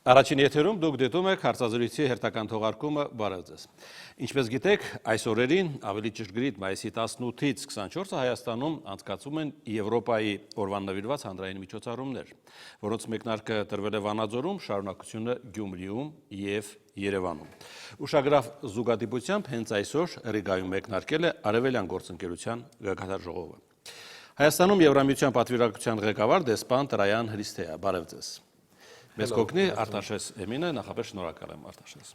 Առաջին եթերում դուք դիտում եք հարցազրույցի հերթական թողարկումը բարև ձեզ։ Ինչպես գիտեք, այս օրերին ավելի ճշգրիտ մայիսի 18-ից 24-ը Հայաստանում անցկացվում են Եվրոպայի օրվան նվիրված հանրային միջոցառումներ, որոնց մեկնարկը տրվել է Վանաձորում, շարունակությունը Գյումրիում և Երևանում։ Ուշագրավ զուգադիպությամբ հենց այսօր Ռիգայում մեկնարկել է Արևելյան գործընկերության գագաթնաժողովը։ Հայաստանում Եվրամիության պատվիրակության ղեկավար դեսպան Տրայան Հրիսթեա, բարև ձեզ։ Մեզ կօգնի Արտաշես Էմինը, նախապես շնորհակալ եմ Արտաշես։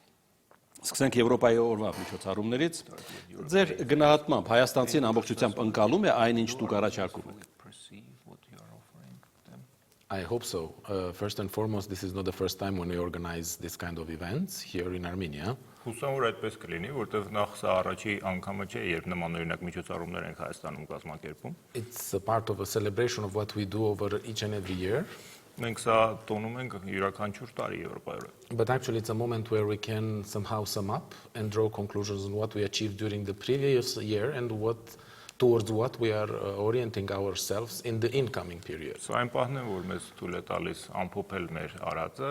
Սկսենք Եվրոպայի օրվա միջոցառումներից։ Ձեր գնահատմամբ Հայաստանցին ամբողջությամբ ընկալում է այն, ինչ դուք առաջարկում եք։ I hope so. First and foremost, this is not the first time when we organize this kind of events here in Armenia. Հուսամ որ այդպես կլինի, որտեղ նախ սա առաջի անգամը չէ, երբ նմանօրինակ միջոցառումներ ենք Հայաստանում կազմակերպում։ It's a part of a celebration of what we do over each and every year. Մենք սա տոնում ենք յուրաքանչյուր տարի Եվրոպայում։ But actually it's a moment where we can somehow sum up and draw conclusions on what we achieved during the previous year and towards what we are orienting ourselves in the incoming period. Սա այն պահն է, որ մեզ թույլ է տալիս ամփոփել մեր արածը,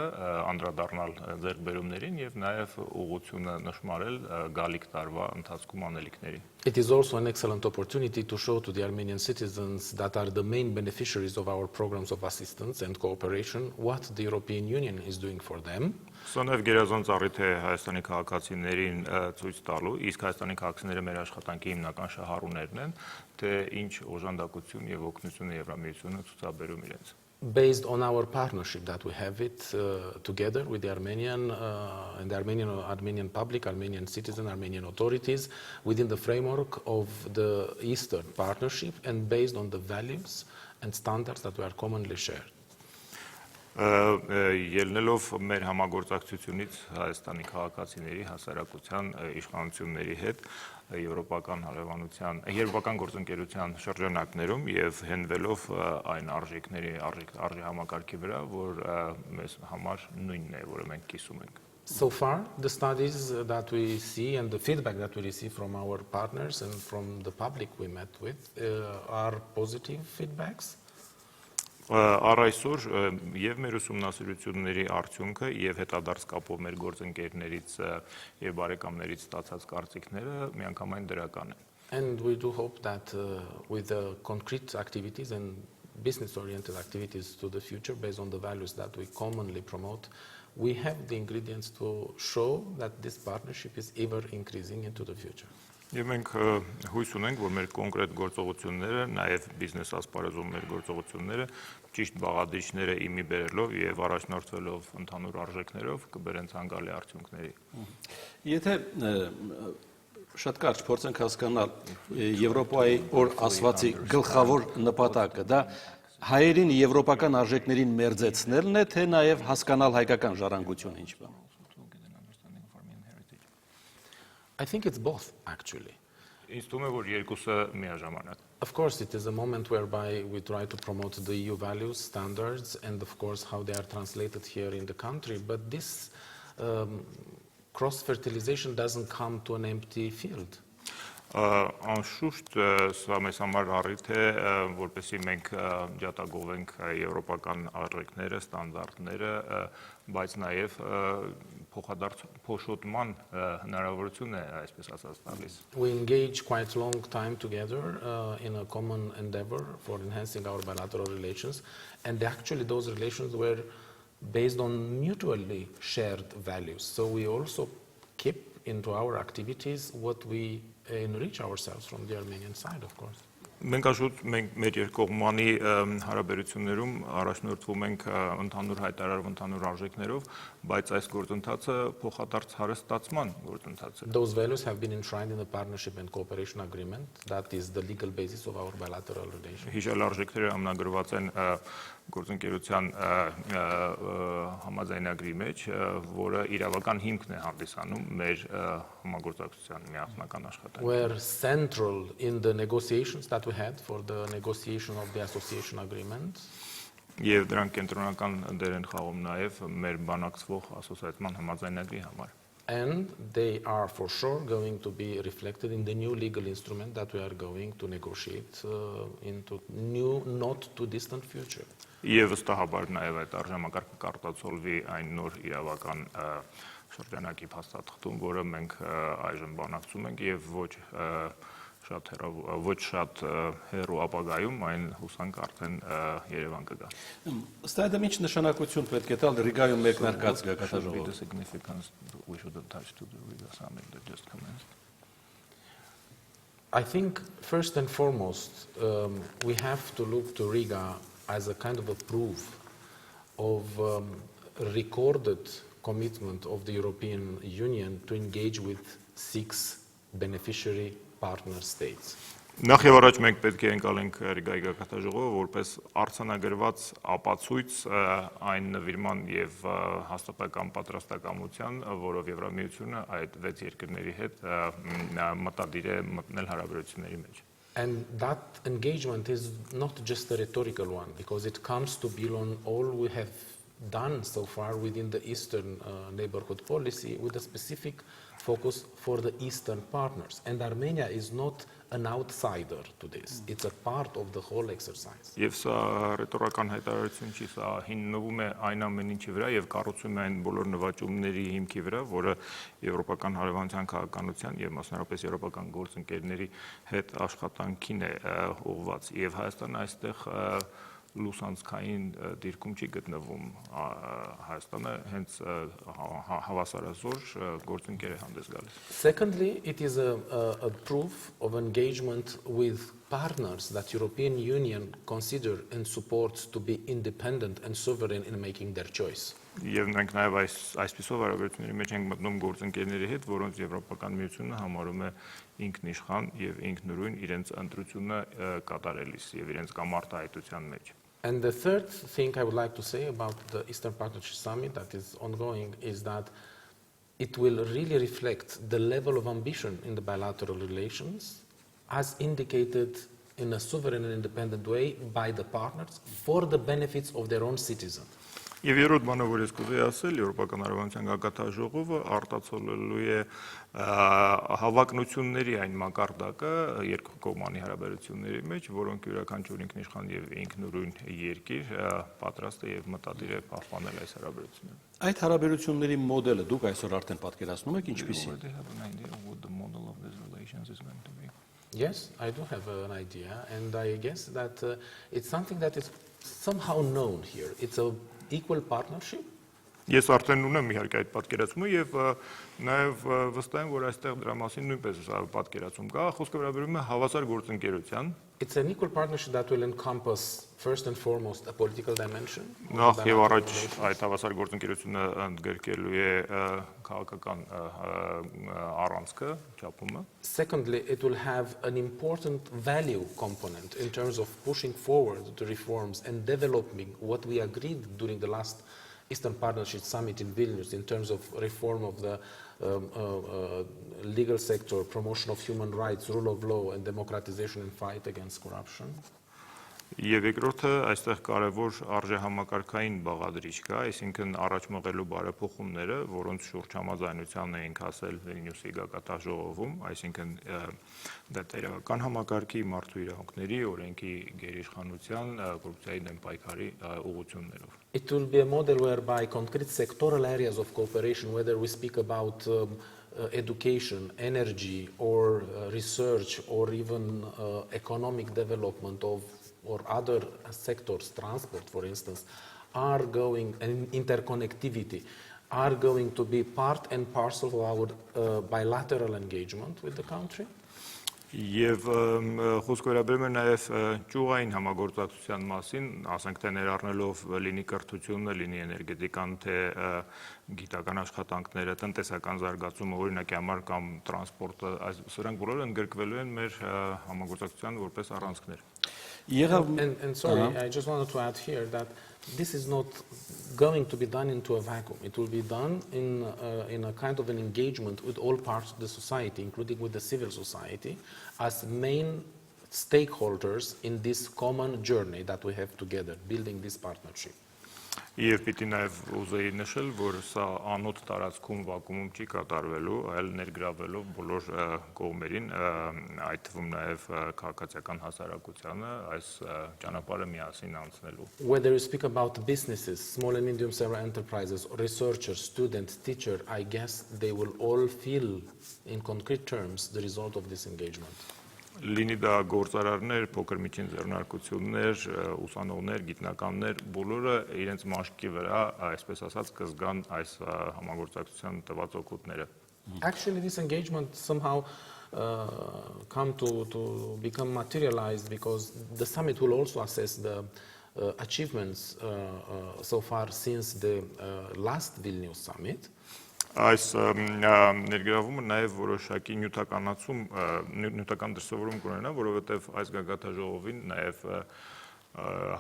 անդրադառնալ ձեռքբերումներին եւ նաեւ ուղղությունը նշмарել գալիք տարվա ընթացքում անելիքների։ It is also an excellent opportunity to show to the Armenian citizens that are the main beneficiaries of our programs of assistance and cooperation what the European Union is doing for them. Սա նաև գերազանց առիթ է Հայաստանի քաղաքացիներին ցույց տալու, իսկ Հայաստանի քաղաքացիները մեր աշխատանքի հիմնական շահառուներն են, թե ինչ օժանդակություն եւ օգնություն է Եվրամիությունը ցուցաբերում իրենց։ Based on our partnership that we have together with the Armenian and the Armenian public, Armenian citizens, Armenian authorities within the framework of the Eastern Partnership and based on the values and standards that we are commonly shared. Ելնելով մեր համագործակցությունից Հայաստանի քաղաքացիների հասարակության իշխանությունների հետ եվրոպական գործընկերության շրջանակներում եւ հենվելով այն արժի համակարգի վրա, որ մեզ համար նույնն է, որը մենք կիսում ենք։ So far, the studies that we see and the feedback that we receive from our partners and from the public we met with are positive feedbacks. Առ այսօր եւ մեր ուսումնասիրությունների արդյունքը եւ հետադարձ կապով մեր գործընկերներից եւ բարեկամներից ստացած կարծիքները միանգամայն դրական են։ And we do hope that with the concrete activities and business-oriented activities to the future based on the values that we commonly promote, we have the ingredients to show that this partnership is ever increasing into the future. Եվ մենք հույս ունենք, որ մեր կոնկրետ գործողությունները, նաև բիզնես ասպարեզում մեր գործողությունները ճիշտ բաղադրիչները իմի բերելով եւ առաջնորդվելով ընդհանուր արժեքներով կբերեն ցանկալի արդյունքների։ Եթե շատ կարճ փորձենք հասկանալ Եվրոպայի օր ասվածի գլխավոր նպատակը, դա հայերին եվրոպական արժեքներին մերձեցնելն է, թե նաև հասկանալ հայկական ժառանգությունը ինչ բան։ I think it's both, actually. Ինձ թվում է, որ երկուսը միաժամանակ։ Of course, it is a moment whereby we try to promote the EU values, standards, and of course how they are translated here in the country. But this cross-fertilization doesn't come to an empty field. Անշուշտ սա մեզ համար առիթ է, որպեսզի մենք ջատագովենք եվրոպական արժեքները, ստանդարտները, բայց նաև փոխադարձ փոշոտման հնարավորություն է, այսպես ասած, տալիս։ We engage quite a long time together in a common endeavor for enhancing our bilateral relations, and actually those relations were based on mutually shared values. So we also keep into our activities what we enrich ourselves from the Armenian side, of course. Մենք աշխուտ մեր երկկողմանի հարաբերություններում առաջնորդվում ենք ընդհանուր հայտարարող ընդհանուր արժեքներով, բայց այս գործընթացը փոխադարձ հարստացման գործընթաց է։ Those values have been enshrined in the partnership and cooperation agreement that is the legal basis of our bilateral relations. Հիշյալ արժեքները ամնագրված են գործընկերության համաձայնագրի մեջ, որը իրավական հիմքն է հանդիսանում մեր համագործակցության միասնական աշխատանքի։ Were central in the negotiations that we had for the negotiation of the association agreement. Եվ դրանք կենտրոնական դեր են խաղում նաև մեր բանակցվող ասոցիացիան համաձայնագրի համար։ And they are for sure going to be reflected in the new legal instrument that we are going to negotiate into new, not too distant future. Եվ վստահաբար նաև այդ արժանապատվը կարտացոլվի այն նոր իրավական շրջանակի փաստաթղթում, որը մենք այժմ բանակցում ենք եւ ոչ շատ հեռու ապագայում այն հուսանք արդեն Երևան կգա։ Ըստ այդմ ինչ նշանակություն պետք է տալ Ռիգայում մեկնարկած գագաթաժողովը։ Significance we should attach to the Riga summit that just commenced. I think first and foremost we have to look to Riga as a kind of a proof of recorded commitment of the European Union to engage with 6 beneficiary partner states. Նախ եւ առաջ մենք պետք է ընկալենք Ռիգայի գագաթաժողովը որպես արձանագրված ապացույց այն նվիրման եւ հաստատական պատրաստակամության, որով Եվրամիությունը այդ 6 երկրների հետ մտադիր է մտնել հարաբերությունների մեջ։ And that engagement is not just a rhetorical one, because it comes to build on all we have done so far within the Eastern neighborhood policy with a specific focus for the Eastern partners. And Armenia is not an outsider to this. It's a part of the whole exercise. Եվ սա ռետորական հայտարարություն չի, սա հիմնվում է այն ամեն ինչի վրա եւ կառուցում է այն բոլոր նվաճումների հիմքի վրա, որը եվրոպական հարևանության քաղաքականության եւ մասնավորապես եվրոպական գործընկերների հետ աշխատանքին է ուղղված։ Եվ Հայաստանը այստեղ լուսանցքային դիրքում չի գտնվում, Հայաստանը հենց հավասարազոր գործընկեր է հանդես գալիս։ Secondly, it is a proof of engagement with partners that European Union consider and supports to be independent and sovereign in making their choice. Եվ մենք նաև այսպիսով հարաբերությունների մեջ ենք մտնում գործընկերների հետ, որոնց Եվրոպական միությունը համարում է ինքնիշխան եւ ինքնուրույն իրենց ընտրությունը կատարելիս եւ իրենց կամ արտահայտության մեջ։ And the third thing I would like to say about the Eastern Partnership Summit that is ongoing is that it will really reflect the level of ambition in the bilateral relations as indicated in a sovereign and independent way by the partners for the benefits of their own citizens. Եվ երրորդ բանը, որ ես կուզեի ասել, Եվրոպական հարևանության գագաթաժողովը արտացոլելու է հավակնությունների այն մակարդակը երկկողմանի հարաբերությունների մեջ, որոնք յուրաքանչյուր ինքնիշխան եւ ինքնուրույն երկիր պատրաստ է եւ մտադիր է պահպանել այս հարաբերությունները։ Այդ հարաբերությունների մոդելը դուք այսօր արդեն պատկերացնում եք ինչպիսի։ Yes, I do have an idea, and I guess that it's something that is somehow known here. It's an equal partnership. Ես արդեն ունեմ իհարկե այդ պատկերացումը եւ նաեւ վստահ եմ, որ այստեղ դրա մասին նույնպես պատկերացում կա, խոսքը վերաբերում է հավասար գործընկերության։ It's an equal partnership that will encompass first and foremost a political dimension. Նախ եւ առաջ այդ հավասար գործընկերությունը ընդգրկելու է քաղաքական առանցքը, չափումը։ Secondly, it will have an important value component in terms of pushing forward the reforms and developing what we agreed during the last Eastern Partnership Summit in Vilnius in terms of reform of the legal sector, promotion of human rights, rule of law, and democratization and fight against corruption. Եվ երկրորդը այստեղ կարևոր արժեհամակարգային բաղադրիչ կա, այսինքն առաջ մղելու բարեփոխումները, որոնց շուրջ համաձայնության էինք հասել Վիլնյուսի գագաթաժողովում, այսինքն դատերական համակարգի, մարդու իրավունքների, օրենքի գերիշխանության, կոռուպցիայի դեմ պայքարի ուղղություններով։ It will be a model whereby concrete sectoral areas of cooperation, whether we speak about education, energy, or research, or even economic development or other sectors, transport, for instance, are going, and interconnectivity, are going to be part and parcel of our bilateral engagement with the country. Եվ խոսքը վերաբերում է նաև ճյուղային համագործակցության մասին, ասենք թե ներառնելով լինի կրթությունը, լինի էներգետիկան, թե գիտական աշխատանքները, տնտեսական զարգացումը, օրինակի համար կամ տրանսպորտը, սրանք բոլորը ընդգրկվելու են մեր համագործակցության որպես առանցքներ։ And sorry, I just wanted to add here that this is not going to be done into a vacuum. It will be done in a kind of an engagement with all parts of the society, including with the civil society, as main stakeholders in this common journey that we have together, building this partnership. Եվ պիտի նաև ուզեի նշել, որ սա անոտ տարածքում վակուումում չի կատարվելու, այլ ներգրավելով բոլոր կողմերին, այդ թվում նաև քաղաքացիական հասարակությանը այս ճանապարհը միասին անցնելու։ Whether you speak about businesses, small and medium several enterprises, researchers, students, teachers, I guess they will all feel in concrete terms the result of this engagement. Լինի դա գործարարներ, փոքր միջին ձեռնարկություններ, ուսանողներ, գիտնականներ, բոլորը իրենց մաշկի վրա, այսպես ասած, կզգան այս համագործակցության տված օգուտները։ Actually, this engagement somehow come to become materialized because the summit will also assess the achievements so far since the last Vilnius summit. Այս ներգրավումը նաև որոշակի նյութական դրսևորում կունենա, որովհետև այս գագաթաժողովին նաև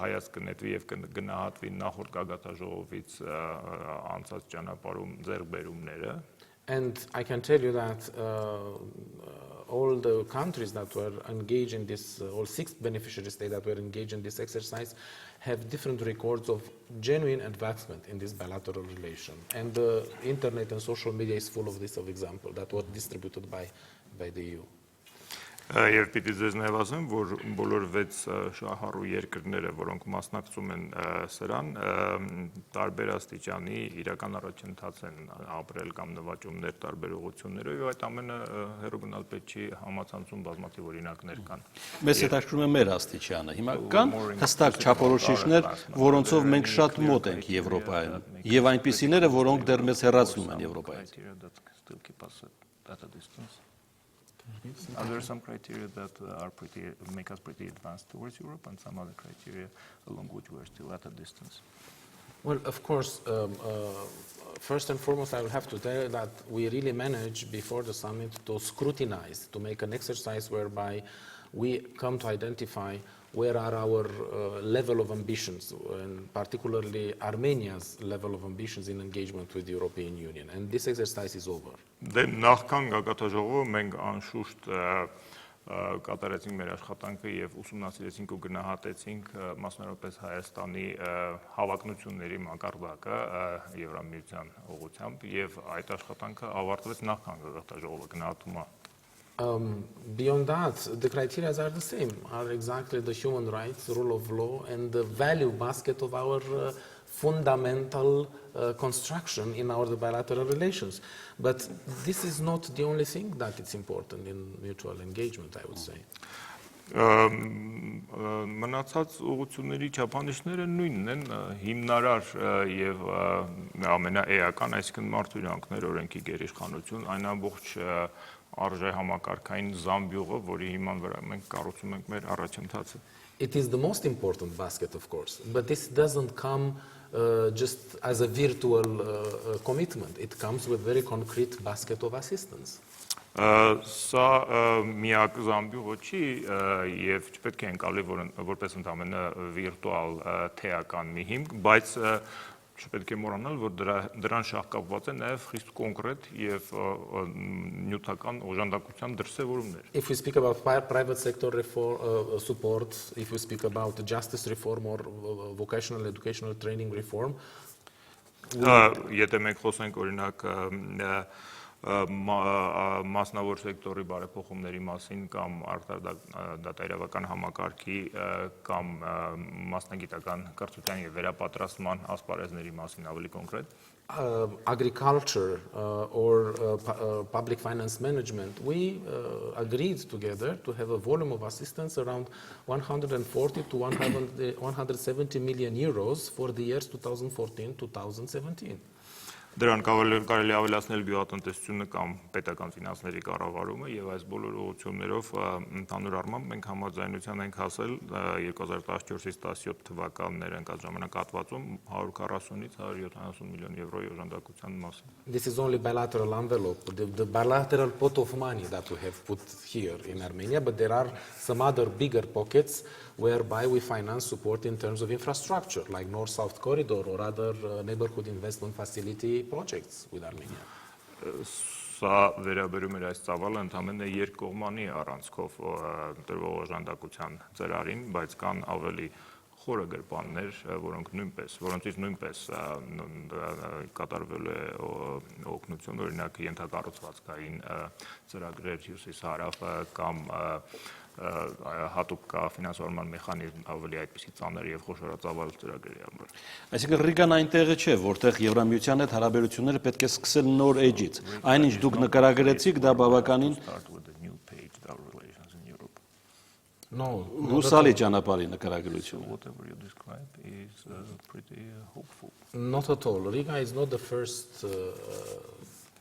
հայաց կնետվի եւ կգնահատվի նախորդ գագաթաժողովից անցած ճանապարհում ձեռքբերումները։ And I can tell you that all the countries that were engaged in this, all 6 beneficiary states that were engaged in this exercise have different records of genuine advancement in this bilateral relation. And the internet and social media is full of this of example that were distributed by the EU. Եվ պիտի ձեզ նաև ասեմ, որ բոլոր 6 շահառու երկրները, որոնք մասնակցում են սրան, տարբեր աստիճանի իրական առաջընթաց են ապրել կամ նվաճումներ տարբեր ուղղություններով, եւ այդ ամենը հեռու գնալ պետք չի համացանցում բազմաթիվ օրինակներ կան։ Մեզ հետաքրքրում է մեր աստիճանը։ Հիմա կան հստակ չափորոշիչներ, որոնցով մենք շատ մոտ ենք Եվրոպային, եւ այնպիսիները, որոնք դեռ մեզ հեռացնում են Եվրոպայից։ And there are some criteria that make us pretty advanced towards Europe, and some other criteria along which we are still at a distance. Well, of course, first and foremost, I will have to tell you that we really managed before the summit to scrutinize, to make an exercise whereby we come to identify where are our level of ambitions, and particularly Armenia's level of ambitions in engagement with the European Union. And this exercise is over. Նախքան գագաթաժողովը մենք անշուշտ կատարեցինք մեր աշխատանքը եւ ուսումնասիրեցինք ու գնահատեցինք մասնավորապես Հայաստանի հավակնությունների մակարդակը Եվրամիության ուղղությամբ եւ այդ աշխատանքը ավարտվեց նախքան գագաթաժողովը գնահատումը։ Beyond that, the criteria are the same, are exactly the human rights, rule of law, and the value basket of our fundamental construction in our bilateral relations. But this is not the only thing that is important in mutual engagement, I would say. Մնացած ուղղությունների չափանիշները նույնն են, հիմնարար եւ ամենաէական, այսինքն մարդուրանքներ, օրենքի գերիշխանություն, այն ամբողջ արժե համակարգային զամբյուղը, որի հիման վրա մենք կառուցում ենք մեր առաջընթացը։ It is the most important basket, of course, but this doesn't come just as a virtual commitment. It comes with a very concrete basket of assistance. Սա միակ զամբյուղը չի եւ չպետք է ընկալի որպես ընդամենը վիրտուալ թեական մի հիմք, բայց չպետք է մոռանալ, որ դրան շահկապված է նաեւ խիստ կոնկրետ եւ նյութական օժանդակության դրսեւորումներ։ If we speak about private sector reform, support, if we speak about justice reform or vocational educational training reform, եթե մենք խոսենք օրինակ մասնավոր սեկտորի բարեփոխումների մասին կամ արտադատայրավական համակարգի կամ մասնագիտական կրթության եւ վերապատրաստման ասպարեզների մասին ավելի կոնկրետ agriculture or public finance management, we agreed together to have a volume of assistance around 140 to 170 million euros for the years 2014-2017. Դրան կարելի ավելացնել բյուղատնտեսությունը կամ պետական ֆինանսների կառավարումը եւ այս բոլոր ուղղություններով ընդհանուր առմամբ մենք համաձայնության ենք հասել 2014-ից 17 թվականներ ընկած ժամանակահատվածում 140-ից 170 միլիոն եվրոյի օժանդակության մասին։ This is only bilateral envelope, the bilateral pot of money that we have put here in Armenia, but there are some other bigger pockets whereby we finance support in terms of infrastructure, like North-South Corridor or other neighborhood investment facility projects with Armenia. Սա վերաբերում էր այս ծավալը ընդամենը երկկողմանի առանցքով տրվող օժանդակության ծրարին, բայց կան ավելի խորը գրպաններ, որոնցից նույնպես կատարվել է օգնություն, օրինակ ենթակառուցվածքային ծրագրեր հյուսիս-հարավ կամ հատուկ կա ֆինանսավորման մեխանիզմ ավելի այդպիսի ծանր եւ խոշորածավալ ծրագրերի համար։ Այսինքն Ռիգան այնտեղը չէ, որտեղ Եվրամիության հետ հարաբերությունները պետք է սկսել նոր էջից։ Այնինչ դուք նկարագրեցիք, դա բավականին No, հուսալի ճանապարհի նկարագրություն։ Whatever you describe is pretty hopeful. not at all. Riga is not the first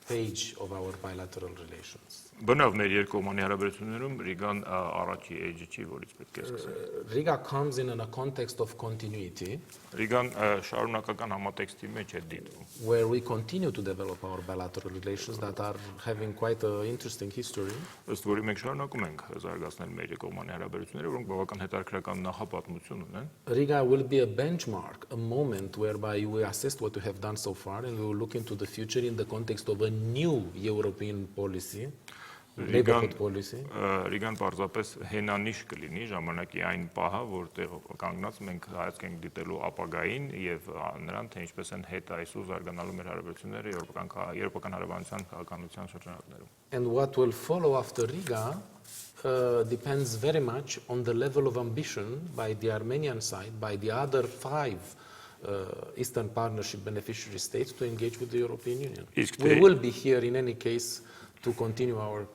page of our bilateral relations. Բնավ մեր երկկողմանի հարաբերություններում Ռիգան առաջի էջը չի, որից պետք է սկսել։ Riga comes in a context of continuity Ռիգան շարունակական համատեքստի մեջ է դիտվում, where we continue to develop our bilateral relations that are having quite an interesting history. ըստ որի մենք շարունակում ենք զարգացնել մեր երկկողմանի հարաբերությունները, որոնք բավական հետաքրքրական նախապատմություն ունեն։ Riga will be a benchmark, a moment whereby we assess what we have done so far and we will look into the future in the context of a new European policy, neighborhood policy. Ռիգան պարզապես հենանիշ կլինի ժամանակի այն պահը, որտեղ կանգնած մենք հայացք ենք դիտելու ապագային եւ նրան, թե ինչպես են հետ այսու զարգանալու մեր հարաբերությունները եվրոպական հարաբերության քաղաքականության շրջանակներում։ And what will follow after Riga depends very much on the level of ambition by the Armenian side, by the other 5 Eastern Partnership beneficiary states to engage with the European Union. We will be here in any case to continue our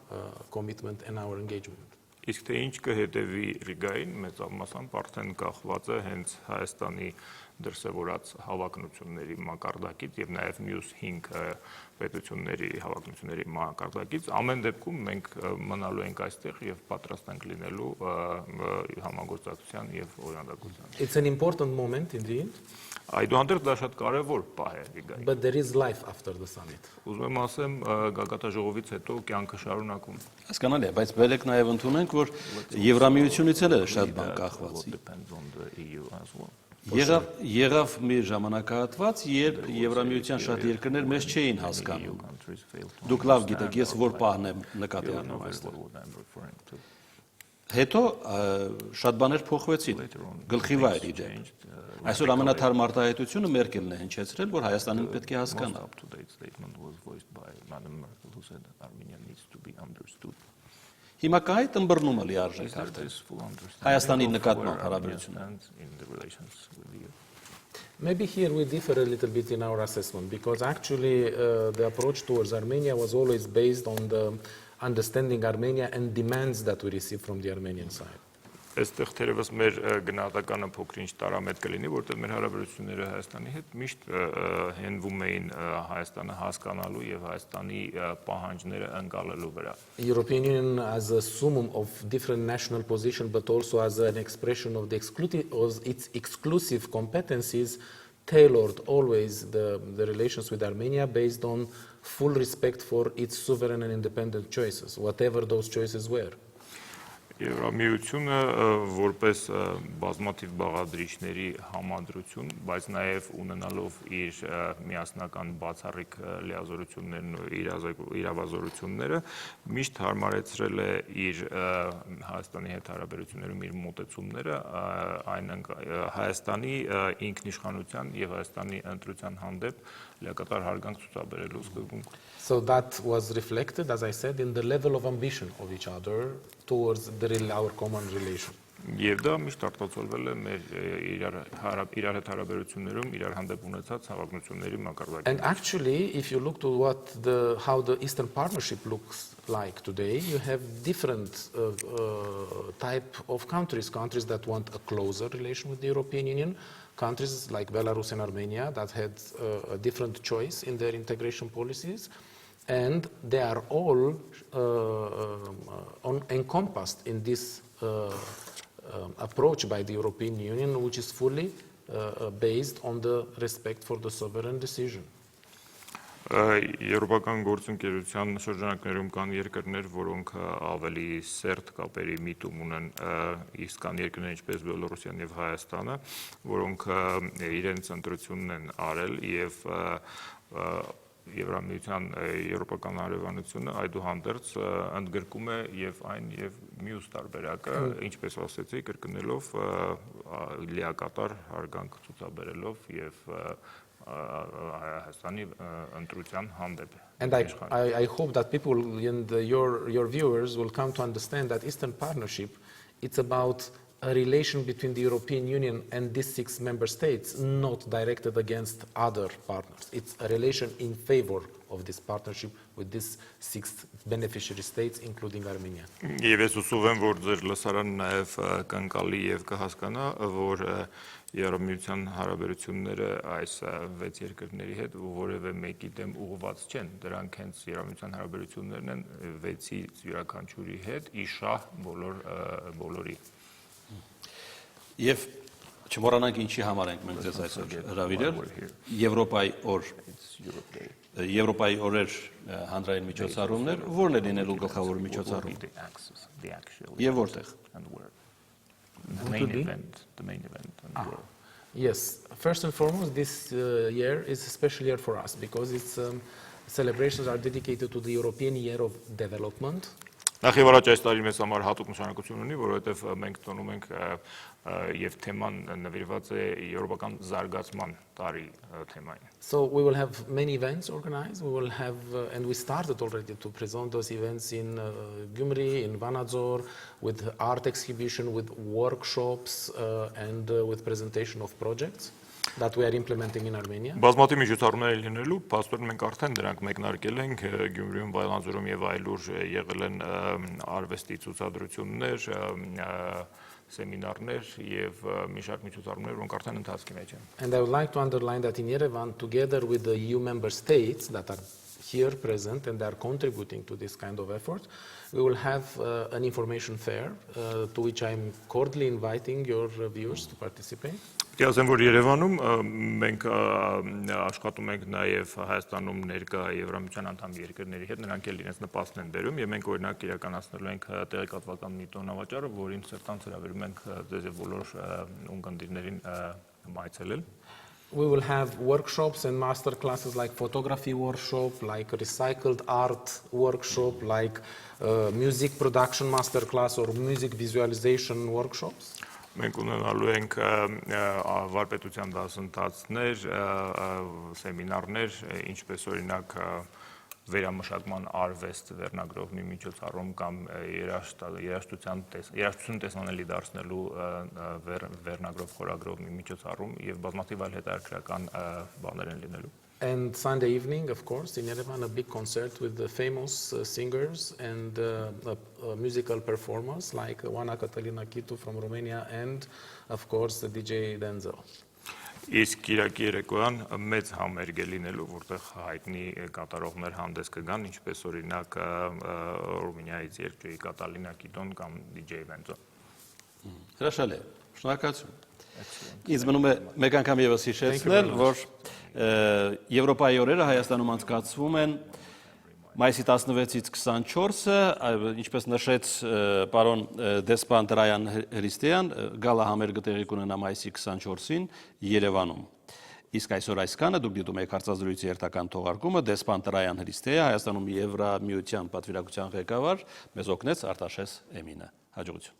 commitment and our engagement. Իսկ թե ինչ կհետևի Ռիգային, մեծամասամբ արդեն կախված է հենց Հայաստանի դրսևորած հավակնությունների մակարդակից եւ նաեւ մյուս 5 պետությունների հավակնությունների մակարդակից։ Ամեն դեպքում մենք մնալու ենք այստեղ եւ պատրաստ ենք լինելու համագործակցության եւ օժանդակության։ It's an important moment indeed. Այդուհանդերձ դա շատ կարևոր պահ է Ռիգայի։ But there is life after the summit. Ուզում եմ ասեմ, գագաթաժողովից հետո կյանքը շարունակում։ Հասկանալի է, բայց բերեք նաև ընդունենք, որ Եվրամիությունից էլ է շատ բան կախված։ Եղավ մի ժամանակահատված, երբ Եվրամիության շատ երկրներ մեզ չէին հասկանում։ Դուք լավ գիտեք, ես որ պահն եմ նկատի առնում այստեղ։ Հետո շատ բաներ փոխվեցին, գլխի վայր իջան։ Այսօր ամենաթարմ արտահայտությունը Մերկելն է հնչեցրել, որ Հայաստանին պետք է հասկանա։ Հիմա կա այդ ըմբռնումը լիարժեք արդեն Հայաստանի նկատմամբ հարաբերությունները։ Maybe here we differ a little bit in our assessment because actually the approach towards Armenia was always based on the understanding Armenia and demands that we receive from the Armenian side. Այստեղ թերևս մեր գնահատականը փոքր-ինչ տարամետ կլինի, որտեղ մեր հարաբերությունները Հայաստանի հետ միշտ հենվում էին Հայաստանը հասկանալու եւ Հայաստանի պահանջները ընկալելու վրա։ European Union as a summum of different national position but also as an expression of its exclusive competencies tailored always the relations with Armenia based on full respect for its sovereign and independent choices, whatever those choices were. Եվրամիությունը որպես բազմաթիվ բաղադրիչների համադրություն, բայց նաև ունենալով իր միասնական բացառիկ լիազորություններն ու իրավազորությունները, միշտ հարմարեցրել է իր Հայաստանի հետ հարաբերություններում իր մոտեցումները Հայաստանի ինքնիշխանության եւ Հայաստանի ընտրության հանդեպ լիակատար հարգանք ցուցաբերելու սկզբունք։ So that was reflected, as I said, in the level of ambition of each other towards our common relation. Եվ դա միշտ արտացոլվել է մեր իրար հետ հարաբերություններում իրար հանդեպ ունեցած հավակնությունների մակարդակին։ And actually, if you look to how the Eastern Partnership looks like today, you have different type of countries that want a closer relation with the European Union, countries like Belarus and Armenia that had a different choice in their integration policies, and they are all encompassed in this approach by the European Union, which is fully based on the respect for the sovereign decision. Եվրոպական գործընկերության շրջանակներում կան երկրներ, որոնք ավելի սերտ կապերի միտում ունեն, իսկ կան երկրներ ինչպես Բելոռուսիան եւ Հայաստանը, որոնք իրենց ընտրությունն են արել եւ Եվրամիության եվրոպական հարևանությունը այդուհանդերձ ընդգրկում է եւ այն եւ մյուս տարբերակը, ինչպես ասեցի, կրկնելով լիակատար հարգանք ցուցաբերելով եւ Հայաստանի ընտրության հանդեպ։ And I hope that people and your viewers will come to understand that Eastern Partnership, it's about a relation between the European Union and these 6 member states, not directed against other partners. It's a relation in favor of this partnership with these 6 beneficiary states, including Armenia. Եվ ես հուսով եմ, որ ձեր լսարանն նաև կընկալի եւ կհասկանա, որ Եվրամիության հարաբերությունները այս 6 երկրների հետ որևէ մեկի դեմ ուղղված չեն։ Դրանք հենց Եվրամիության հարաբերություններն են 6-ից յուրաքանչյուրի հետ ի շահ բոլորի։ Եվ չմոռանանք ինչի համար ենք մենք ձեզ այսօր հրավիրել Եվրոպայի օրեր հանրային միջոցառումներ, որն է լինելու գլխավոր միջոցառումը եւ որտեղ։ The main event. Yes, first and foremost, this year is a special year for us because its celebrations are dedicated to the European Year of Development. Նախ եւ առաջ այս տարի մեզ համար հատուկ նշանակություն ունի, որովհետեւ մենք տոնում ենք եւ թեման նվիրված է եվրոպական զարգացման տարի թեմային։ So we will have many events organized. We will have, and we started already to present those events in Gyumri, in Vanadzor, with art exhibition, with workshops, and with presentation of projects that we are implementing in Armenia. Բազմաթիվ միջոցառումներ լինելու, փաստորեն մենք արդեն դրանք մեկնարկել ենք Գյումրիում, Վայլանձորում եւ այլուր եղել են արվեստի ցուցադրություններ, սեմինարներ եւ մի շարք միջոցառումներ, որոնք արդեն ընթացքի մեջ են։ And I would like to underline that in Yerevan, together with the EU member states that are here present and they are contributing to this kind of effort, we will have an information fair to which I am cordially inviting your viewers to participate. Ասեմ, որ Երևանում մենք աշխատում ենք նաև Հայաստանում ներկա Եվրամիության անդամ երկրների հետ, նրանք էլ իրենց նպաստն են բերում եւ մենք օրինակ իրականացնելու ենք տեղեկատվական մի տոնավաճառը, որին սրտանց հրավիրում ենք ձեզ եւ բոլոր ունկնդիրներին այցելել։ We will have workshops and master classes like photography workshop, like recycled art workshop, like music production master class or music visualization workshops. Մենք ունենալու ենք վարպետության դասընթացներ, սեմինարներ, ինչպես օրինակ վերամշակման արվեստ վերնագրով մի միջոցառում կամ երաժշտություն տեսանելի դարձնելու վերնագրով խորագրով մի միջոցառում եւ բազմաթիվ այլ հետաքրքրական բաներ են լինելու։ And Sunday evening, of course, in Yerevan, a big concert with the famous singers and musical performers like Oana Catalina Kitu from Romania and, of course, the DJ Denzel. Իսկ Կիրակի երեկոյան մեծ համերգ է լինելու, որտեղ հայտնի կատարողներ հանդես կգան, ինչպես օրինակ Ռումինիայից DJ Catalina Kitun կամ DJ Denzel։ Հրաշալի է։ Շնորհակալություն։ Ինձ մնում է մեկ անգամ եւս հիշեցնել, որ Եվրոպայի օրերը Հայաստանում անցկացվում են մայիսի 16-ից 24-ը, ինչպես նշեց պարոն դեսպան Տրայան Հրիսթեան, գալա համերգը տեղի կունենա մայիսի 24-ին Երևանում։ Իսկ այսօր այսքանը դուք դիտում եք հարցազրույցի հերթական թողարկումը, դեսպան Տրայան Հրիսթեա, Հայաստանում Եվրամիության պատվիրակության ղեկավար, մեզ օգնեց Արտաշես Էմինը։ Հաջողություն։